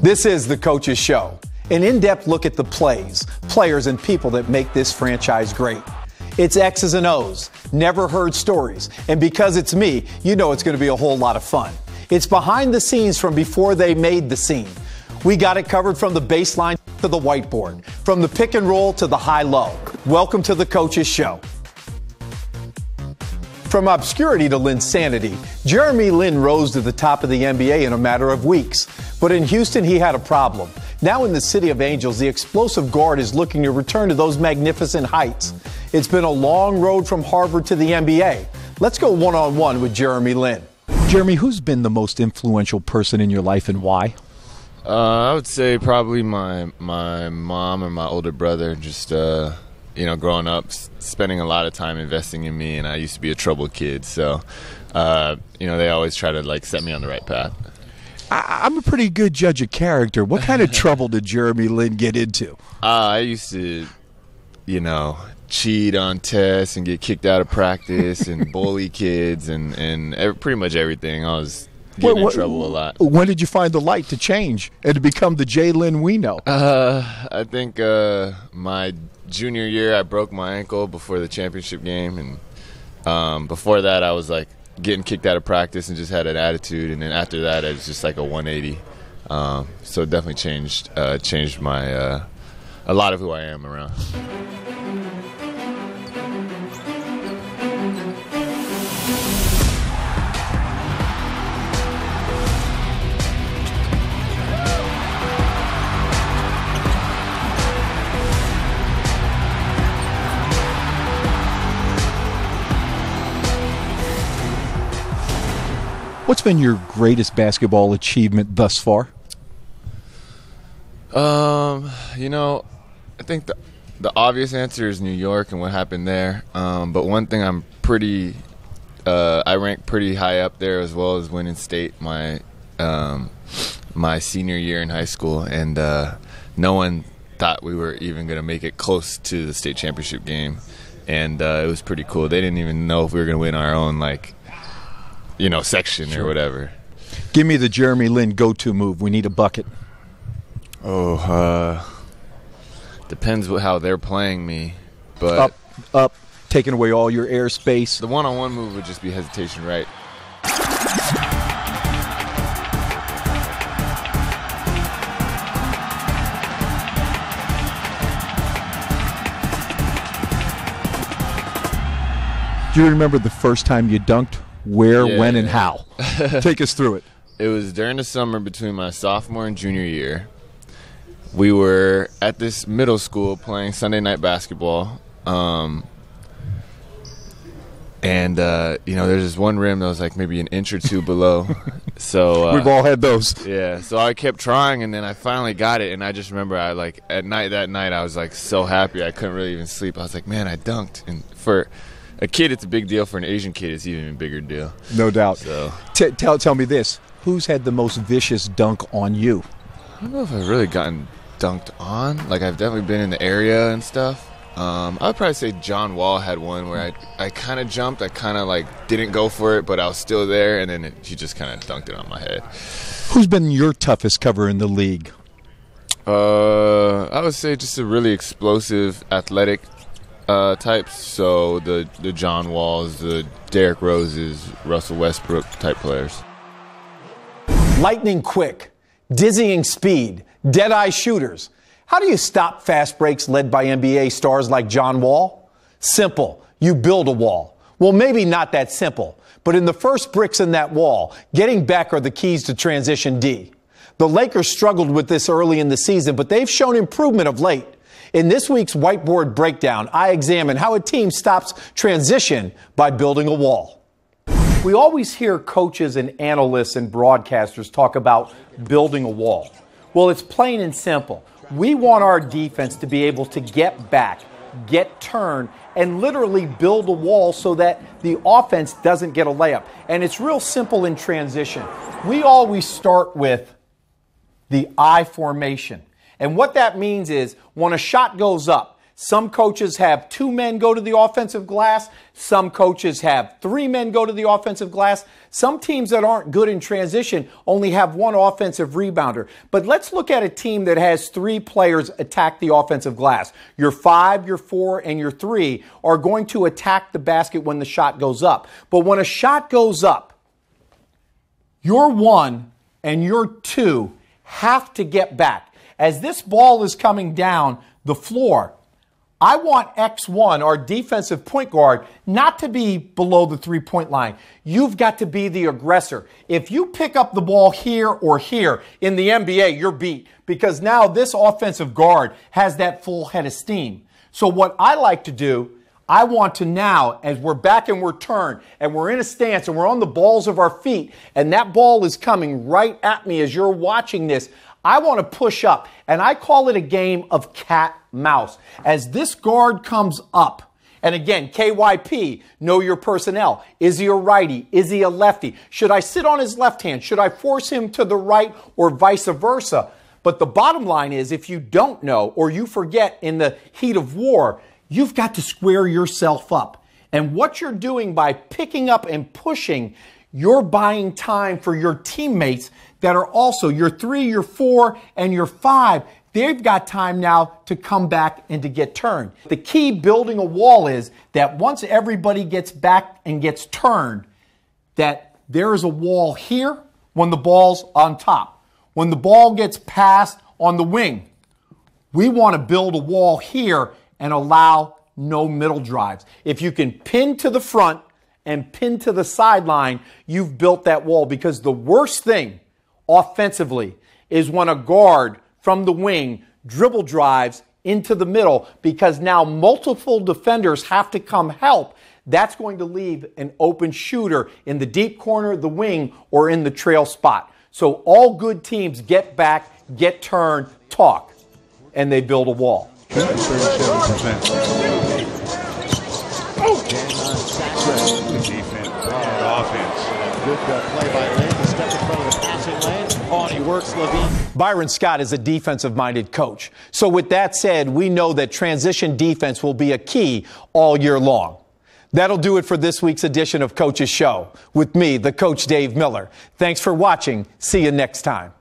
This is The Coach's Show, an in-depth look at the plays, players, and people that make this franchise great. It's X's and O's, never heard stories, and because it's me, you know it's going to be a whole lot of fun. It's behind the scenes from before they made the scene. We got it covered from the baseline to the whiteboard, from the pick and roll to the high-low. Welcome to The Coach's Show. From obscurity to Linsanity, Jeremy Lin rose to the top of the NBA in a matter of weeks. But in Houston, he had a problem. Now in the City of Angels, the explosive guard is looking to return to those magnificent heights. It's been a long road from Harvard to the NBA. Let's go one-on-one with Jeremy Lin. Jeremy, who's been the most influential person in your life and why? I would say probably my mom or my older brother. Just growing up, spending a lot of time investing in me, and I used to be a troubled kid, so they always try to set me on the right path. I'm a pretty good judge of character. What kind of trouble did Jeremy Lin get into? I used to, cheat on tests and get kicked out of practice and bully kids and pretty much everything. I was getting in trouble a lot. When did you find the light to change and to become the Jay Lin we know? I think my junior year I broke my ankle before the championship game, and before that I was getting kicked out of practice and just had an attitude, and then after that it was just a 180. So it definitely changed my a lot of who I am around. What's been your greatest basketball achievement thus far? I think the obvious answer is New York and what happened there. But one thing I'm I rank pretty high up there, as well as winning state my senior year in high school, and no one thought we were even going to make it close to the state championship game, and it was pretty cool. They didn't even know if we were going to win our own section or whatever. Give me the Jeremy Lin go-to move. We need a bucket. Depends how they're playing me, but up, taking away all your airspace. The one-on-one move would just be hesitation right. Do you remember the first time you dunked? Where, when, and how? Take us through it. It was during the summer between my sophomore and junior year. We were at this middle school playing Sunday night basketball. There's this one rim that was maybe an inch or two below. So we've all had those. Yeah. So I kept trying, and then I finally got it. And I just remember that night I was so happy I couldn't really even sleep. I was like, man, I dunked. And for a kid, it's a big deal. For an Asian kid, it's even a bigger deal. No doubt. So tell me this: who's had the most vicious dunk on you? I don't know if I've really gotten dunked on. I've definitely been in the area and stuff. I would probably say John Wall had one where I kind of jumped. I kind of didn't go for it, but I was still there, and then he just kind of dunked it on my head. Who's been your toughest cover in the league? I would say just a really explosive, athletic types. So the John Walls, the Derrick Roses, Russell Westbrook type players. Lightning quick, dizzying speed, dead-eye shooters. How do you stop fast breaks led by NBA stars like John Wall? Simple. You build a wall. Well, maybe not that simple, but in the first bricks in that wall, getting back are the keys to transition D. The Lakers struggled with this early in the season, but they've shown improvement of late. In this week's Whiteboard Breakdown, I examine how a team stops transition by building a wall. We always hear coaches and analysts and broadcasters talk about building a wall. Well, it's plain and simple. We want our defense to be able to get back, get turned, and literally build a wall so that the offense doesn't get a layup. And it's real simple in transition. We always start with the I formation. And what that means is when a shot goes up, Some coaches have 2 men go to the offensive glass. Some coaches have 3 men go to the offensive glass. Some teams that aren't good in transition only have 1 offensive rebounder. But let's look at a team that has 3 players attack the offensive glass. Your 5, your 4, and your 3 are going to attack the basket when the shot goes up. But when a shot goes up, your 1 and your 2 have to get back. As this ball is coming down the floor, I want X1, our defensive point guard, not to be below the 3-point line. You've got to be the aggressor. If you pick up the ball here or here in the NBA, you're beat, because now this offensive guard has that full head of steam. So what I like to do, I want to now, as we're back and we're turned and we're in a stance and we're on the balls of our feet and that ball is coming right at me as you're watching this, I want to push up, and I call it a game of cat-mouse. As this guard comes up, and again, KYP, know your personnel. Is he a righty? Is he a lefty? Should I sit on his left hand? Should I force him to the right or vice versa? But the bottom line is, if you don't know or you forget in the heat of war, you've got to square yourself up. And what you're doing by picking up and pushing, you're buying time for your teammates that are also your 3, your 4, and your 5. They've got time now to come back and to get turned. The key building a wall is that once everybody gets back and gets turned, that there is a wall here when the ball's on top. When the ball gets passed on the wing, we want to build a wall here and allow no middle drives. If you can pin to the front and pin to the sideline, you've built that wall, because the worst thing offensively is when a guard from the wing dribble drives into the middle, because now multiple defenders have to come help. That's going to leave an open shooter in the deep corner, the wing, or in the trail spot. So all good teams get back, get turned, talk, and they build a wall. 37%. Good defense and offense. Good play by Lin to step in front of the passing lane. On he works Levine. Byron Scott is a defensive-minded coach. So with that said, we know that transition defense will be a key all year long. That'll do it for this week's edition of Coach's Show. With me, the Coach Dave Miller. Thanks for watching. See you next time.